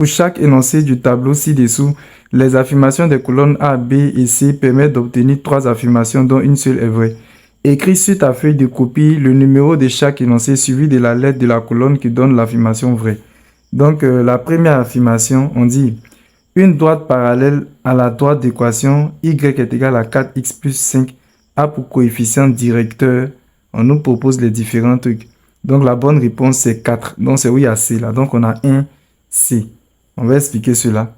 Pour chaque énoncé du tableau ci-dessous, les affirmations des colonnes A, B et C permettent d'obtenir 3 affirmations dont une seule est vraie. Écris sur ta feuille de copie le numéro de chaque énoncé suivi de la lettre de la colonne qui donne l'affirmation vraie. Donc, la première affirmation, on dit une droite parallèle à la droite d'équation y est égal à 4x plus 5 a pour coefficient directeur. On nous propose les différents trucs. Donc, la bonne réponse, c'est 4. Donc, c'est oui à C là. Donc, on a un C. On va expliquer cela.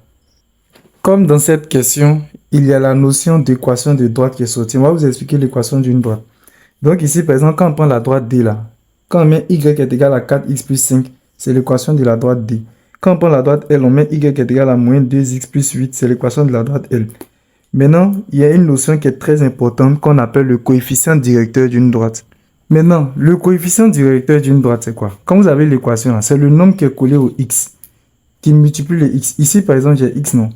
Comme dans cette question, il y a la notion d'équation de droite qui est sortie. On va vous expliquer l'équation d'une droite. Donc ici, par exemple, quand on prend la droite D là, quand on met y est égal à 4x plus 5, c'est l'équation de la droite D. Quand on prend la droite L, on met y est égal à moins 2x plus 8, c'est l'équation de la droite L. Maintenant, il y a une notion qui est très importante qu'on appelle le coefficient directeur d'une droite. Maintenant, le coefficient directeur d'une droite, c'est quoi? Quand vous avez l'équation là, c'est le nombre qui est collé au x, qui multiplie les x. Ici, par exemple, j'ai x, non?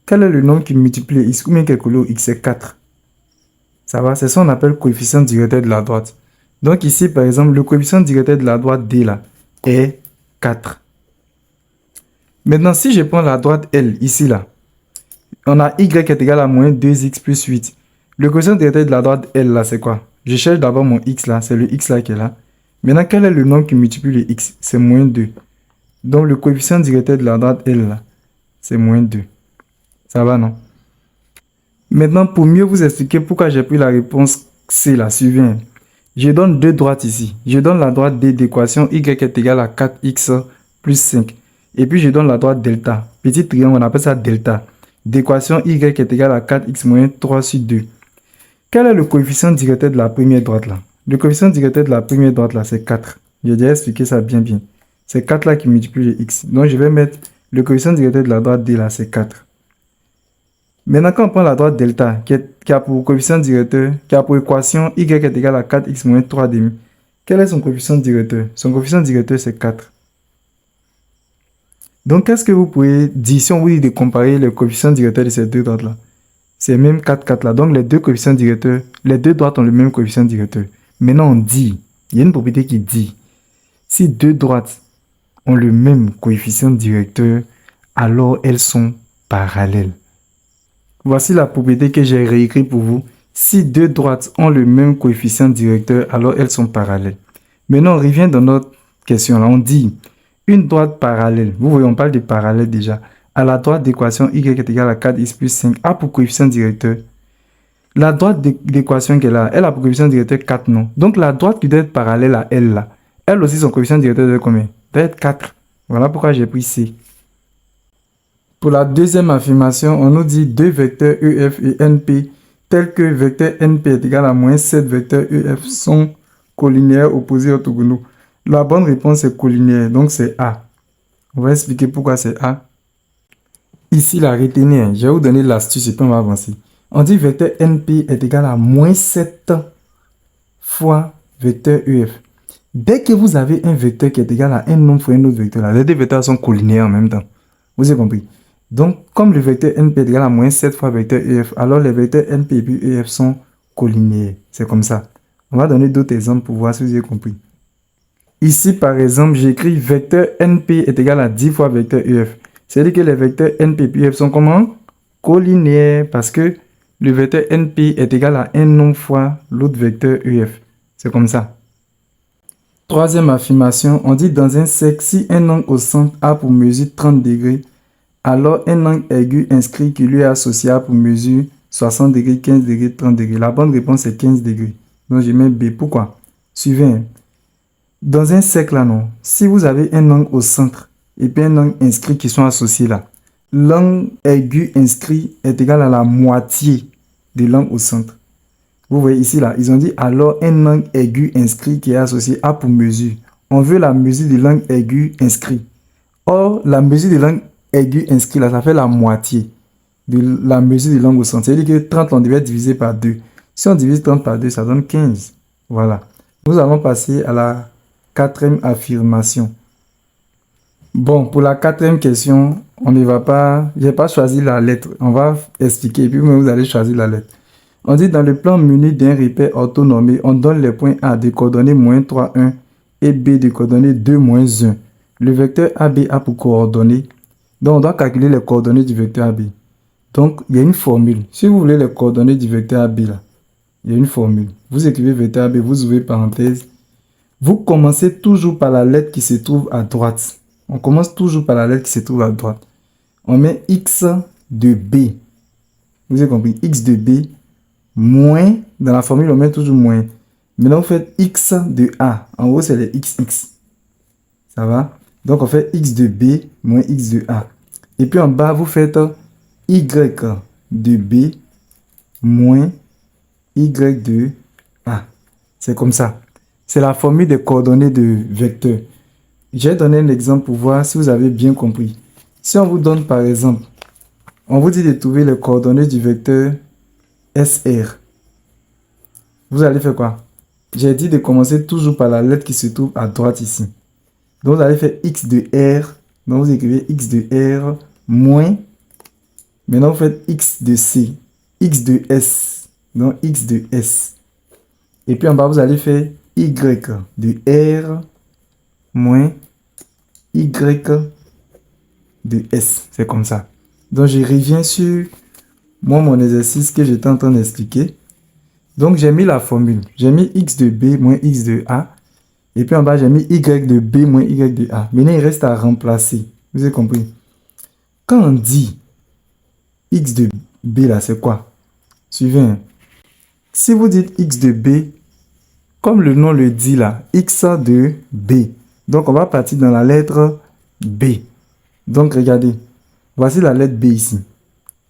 Quel est le nombre qui multiplie les x? Combien qui est collé au x? C'est 4. Ça va? C'est ça qu'on appelle coefficient directeur de la droite. Donc ici, par exemple, le coefficient directeur de la droite D là est 4. Maintenant, si je prends la droite L, ici là, on a y est égal à moins 2x plus 8. Le coefficient directeur de la droite L là, c'est quoi? Je cherche d'abord mon x là, c'est le x là qui est là. Maintenant, quel est le nombre qui multiplie le x? C'est moins 2. Donc le coefficient directeur de la droite L là, c'est moins 2. Ça va, non? Maintenant, pour mieux vous expliquer pourquoi j'ai pris la réponse C là, suivez. Je donne deux droites ici. Je donne la droite D d'équation y est égal à 4x plus 5. Et puis je donne la droite delta. Petit triangle, on appelle ça delta. D'équation y est égal à 4x moins 3 sur 2. Quel est le coefficient directeur de la première droite là? Le coefficient directeur de la première droite là, c'est 4. J'ai déjà expliqué ça bien. C'est 4 là qui multiplie les x. Donc je vais mettre le coefficient directeur de la droite D là, c'est 4. Maintenant, quand on prend la droite delta, qui a pour coefficient directeur, qui a pour équation y est égal à 4x moins 3 demi, quel est son coefficient directeur? Son coefficient directeur, c'est 4. Donc, qu'est-ce que vous pouvez dire si on vous dit de comparer le coefficient directeur de ces deux droites-là? C'est même 4, 4 là. Donc, les deux coefficients directeurs, les deux droites ont le même coefficient directeur. Maintenant, on dit, il y a une propriété qui dit, si deux droites ont le même coefficient directeur, alors elles sont parallèles. Voici la propriété que j'ai réécrite pour vous. Si deux droites ont le même coefficient directeur, alors elles sont parallèles. Maintenant, on revient dans notre question là. On dit une droite parallèle. Vous voyez, on parle de parallèle déjà. À la droite d'équation y est égal à 4x plus 5 a pour coefficient directeur. La droite d'équation qu'elle a, elle a pour coefficient directeur 4, non? Donc la droite qui doit être parallèle à elle là, elle aussi son coefficient directeur doit être combien? Doit être 4. Voilà pourquoi j'ai pris C. Pour la deuxième affirmation, on nous dit deux vecteurs EF et NP tels que vecteur NP est égal à moins 7 vecteurs EF sont collinéaires opposés orthogonaux. La bonne réponse est collinéaire, donc c'est A. On va expliquer pourquoi c'est A. Ici, la retenue, je vais vous donner l'astuce et puis on va avancer. On dit vecteur NP est égal à moins 7 fois vecteur EF. Dès que vous avez un vecteur qui est égal à un nombre fois un autre vecteur, là, les deux vecteurs sont collinéaires en même temps. Vous avez compris? Donc, comme le vecteur NP est égal à moins 7 fois vecteur EF, alors les vecteurs NP et puis EF sont collinéaires. C'est comme ça. On va donner d'autres exemples pour voir si vous avez compris. Ici, par exemple, j'écris vecteur NP est égal à 10 fois vecteur EF. C'est-à-dire que les vecteurs NP et puis EF sont comment? Collinéaires, parce que le vecteur NP est égal à un nombre fois l'autre vecteur EF. C'est comme ça. Troisième affirmation, on dit dans un cercle, si un angle au centre a pour mesure 30 degrés, alors un angle aigu inscrit qui lui est associé a pour mesure 60 degrés, 15 degrés, 30 degrés. La bonne réponse est 15 degrés. Donc je mets B. Pourquoi? Suivez. Dans un cercle là, non. Si vous avez un angle au centre et puis un angle inscrit qui sont associés là, l'angle aigu inscrit est égal à la moitié de l'angle au centre. Vous voyez ici là, ils ont dit alors un angle aigu inscrit qui est associé a pour mesure. On veut la mesure de l'angle aigu inscrit. Or, la mesure de l'angle aigu inscrit là, ça fait la moitié de la mesure de l'angle au centre. C'est-à-dire que 30, on devait diviser par 2. Si on divise 30 par 2, ça donne 15. Voilà. Nous allons passer à la quatrième affirmation. Bon, pour la quatrième question, on ne va pas... Je n'ai pas choisi la lettre. On va expliquer et puis vous allez choisir la lettre. On dit dans le plan muni d'un repère orthonormé, on donne les points A de coordonnées moins 3, 1 et B de coordonnées 2, moins 1. Le vecteur AB a pour coordonnées Donc, on doit calculer les coordonnées du vecteur AB. Donc, il y a une formule. Si vous voulez les coordonnées du vecteur AB, là, il y a une formule. Vous écrivez vecteur AB, vous ouvrez parenthèse. Vous commencez toujours par la lettre qui se trouve à droite. On commence toujours par la lettre qui se trouve à droite. On met x de B. Vous avez compris? X de B moins, dans la formule, on met toujours moins. Maintenant, vous faites x de A. En gros, c'est les xx. Ça va? Donc, on fait x de B moins x de A. Et puis, en bas, vous faites y de B moins y de A. C'est comme ça. C'est la formule des coordonnées de vecteurs. J'ai donné un exemple pour voir si vous avez bien compris. Si on vous donne, par exemple, on vous dit de trouver les coordonnées du vecteur SR. Vous allez faire quoi? J'ai dit de commencer toujours par la lettre qui se trouve à droite ici. Donc, vous allez faire x de R. Donc, vous écrivez x de R moins. Maintenant, vous faites x de C. X de S. Donc, x de S. Et puis, en bas, vous allez faire y de R moins y de S. C'est comme ça. Donc, je reviens sur mon exercice que j'étais en train d'expliquer. Donc, j'ai mis la formule. J'ai mis x de B moins x de A. Et puis en bas, j'ai mis y de B moins y de A. Maintenant, il reste à remplacer. Vous avez compris? Quand on dit x de B, là, c'est quoi? Suivez. Si vous dites x de B, comme le nom le dit là, x de B. Donc, on va partir dans la lettre B. Donc, regardez. Voici la lettre B ici.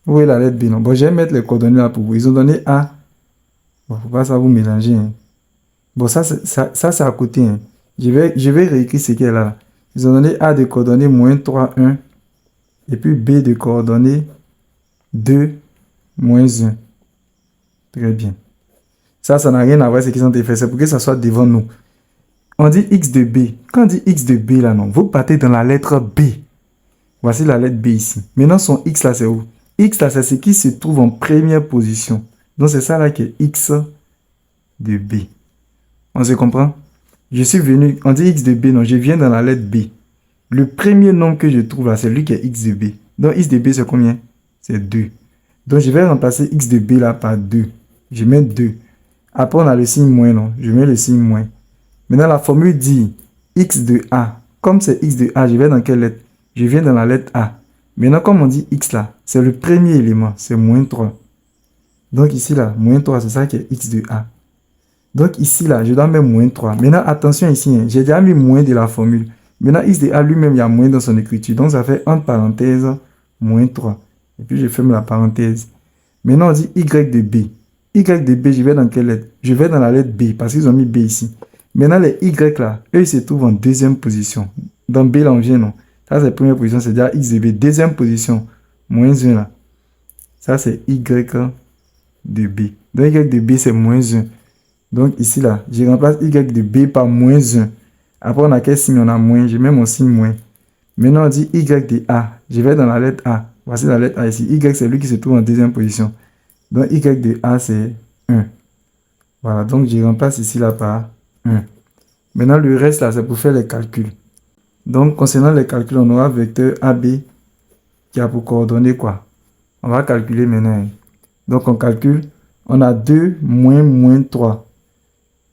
Vous voyez la lettre B, non? Bon, je vais mettre les coordonnées là pour vous. Ils ont donné A. Bon, faut pas ça vous mélanger. Hein. Bon, ça c'est à côté. Hein. Je vais réécrire ce qu'il y a là. Ils ont donné A de coordonnées moins 3, 1. Et puis B de coordonnées 2, moins 1. Très bien. Ça n'a rien à voir avec ce qu'ils ont fait. C'est pour que ça soit devant nous. On dit x de B. Quand on dit x de B là, non, vous partez dans la lettre B. Voici la lettre B ici. Maintenant, son x là, c'est où? X là, c'est ce qui se trouve en première position. Donc, c'est ça là qui est x de B. On se comprend? Je suis venu, on dit x de B, non, je viens dans la lettre B. Le premier nombre que je trouve là, c'est lui qui est x de B. Donc, x de B, c'est combien? C'est 2. Donc, je vais remplacer x de B là par 2. Je mets 2. Après, on a le signe moins, non? Je mets le signe moins. Maintenant, la formule dit x de A. Comme c'est x de A, je vais dans quelle lettre? Je viens dans la lettre A. Maintenant, comme on dit x là, c'est le premier élément, c'est moins 3. Donc, ici là, moins 3, c'est ça qui est x de A. Donc, ici là, je dois mettre moins 3. Maintenant, attention ici, hein, j'ai déjà mis moins de la formule. Maintenant, x de A lui-même, il y a moins dans son écriture. Donc, ça fait entre parenthèses, moins 3. Et puis, je ferme la parenthèse. Maintenant, on dit y de B. Y de B, je vais dans quelle lettre? Je vais dans la lettre B, parce qu'ils ont mis B ici. Maintenant, les y là, eux, ils se trouvent en deuxième position. Dans B, là, on vient, non? Ça, c'est première position, c'est déjà x de B. Deuxième position, moins 1 là. Ça, c'est y de B. Donc, y de B, c'est moins 1. Donc, ici, là, je remplace y de B par moins 1. Après, on a quel signe? On a moins. Je mets mon signe moins. Maintenant, on dit y de A. Je vais dans la lettre A. Voici la lettre A ici. Y, c'est lui qui se trouve en deuxième position. Donc, y de A, c'est 1. Voilà, donc je remplace ici, là, par 1. Maintenant, le reste, là, c'est pour faire les calculs. Donc, concernant les calculs, on aura vecteur AB qui a pour coordonnées quoi? On va calculer maintenant. Donc, on calcule. On a 2 moins moins 3.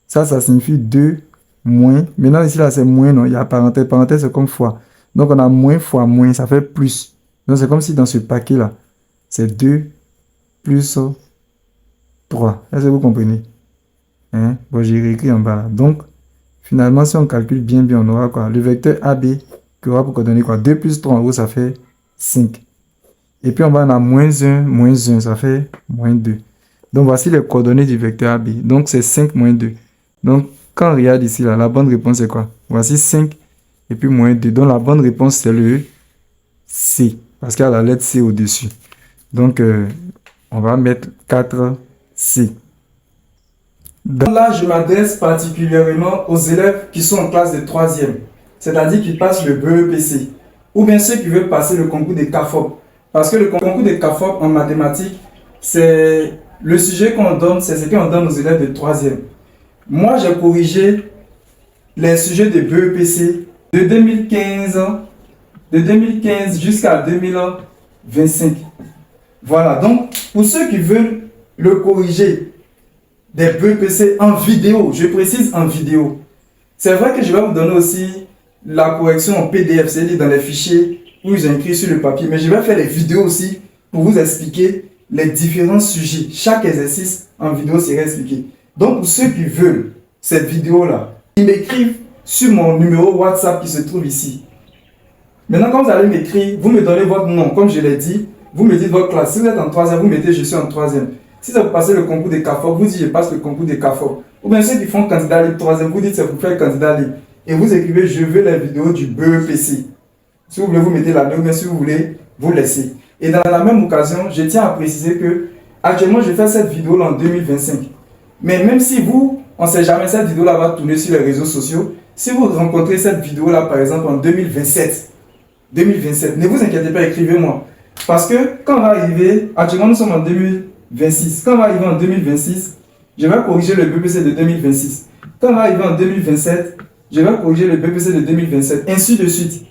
Ça signifie 2 moins. Maintenant, ici, là, c'est moins, non? Il y a parenthèse. Parenthèse, c'est comme fois. Donc, on a moins fois moins. Ça fait plus. Donc, c'est comme si dans ce paquet-là, c'est 2 plus 3. Est-ce que vous comprenez? Hein? Bon, j'ai réécrit en bas là. Donc, finalement, si on calcule bien, on aura quoi? Le vecteur AB qui aura pour coordonner quoi? 2 plus 3 en haut, ça fait 5. Et puis, on va en a moins 1, ça fait moins 2. Donc, voici les coordonnées du vecteur AB. Donc, c'est 5 moins 2. Donc, quand on regarde ici, là, la bonne réponse, c'est quoi? Voici 5 et puis moins 2. Donc, la bonne réponse, c'est le C. Parce qu'il y a la lettre C au-dessus. Donc, on va mettre 4C. Donc là, je m'adresse particulièrement aux élèves qui sont en classe de 3e, c'est-à-dire qui passent le BEPC, ou bien ceux qui veulent passer le concours des CAFOP. Parce que le concours des CAFOP en mathématiques, c'est le sujet qu'on donne, c'est ce qu'on donne aux élèves de 3e. Moi, j'ai corrigé les sujets de BEPC de 2015 de 2015 jusqu'à 2025. Voilà, donc pour ceux qui veulent le corriger des BEPC en vidéo, je précise en vidéo. C'est vrai que je vais vous donner aussi la correction en PDF, c'est-à-dire dans les fichiers où ils ont écrit sur le papier, mais je vais faire des vidéos aussi pour vous expliquer les différents sujets. Chaque exercice en vidéo sera expliqué. Donc pour ceux qui veulent cette vidéo-là, ils m'écrivent sur mon numéro WhatsApp qui se trouve ici. Maintenant, quand vous allez m'écrire, vous me donnez votre nom, comme je l'ai dit, vous me dites votre classe. Si vous êtes en troisième, vous mettez je suis en troisième. Si vous passez le concours des CAFOR, vous dites je passe le concours des CAFOR. Ou bien ceux qui font candidat libre troisième, vous dites c'est pour faire candidat libre. Et vous écrivez je veux la vidéo du BEPC. Si vous voulez, vous mettez la ou bien si vous voulez, vous laissez. Et dans la même occasion, je tiens à préciser que actuellement, je fais cette vidéo en 2025. Mais même si vous, on ne sait jamais, cette vidéo-là va tourner sur les réseaux sociaux. Si vous rencontrez cette vidéo-là, par exemple, en 2027, ne vous inquiétez pas, écrivez-moi. Parce que quand on va arriver, actuellement nous sommes en 2026, quand on va arriver en 2026, je vais corriger le BPC de 2026. Quand on va arriver en 2027, je vais corriger le BPC de 2027, ainsi de suite.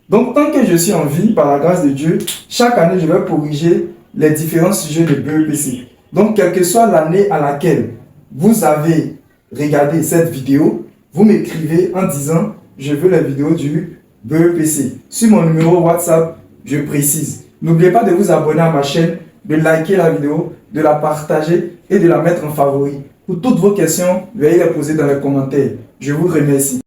Donc, tant que je suis en vie, par la grâce de Dieu, chaque année, je vais corriger les différents sujets de BEPC. Donc, quelle que soit l'année à laquelle vous avez regardé cette vidéo, vous m'écrivez en disant « Je veux la vidéo du BEPC ». Sur mon numéro WhatsApp, je précise. N'oubliez pas de vous abonner à ma chaîne, de liker la vidéo, de la partager et de la mettre en favori. Pour toutes vos questions, veuillez les poser dans les commentaires. Je vous remercie.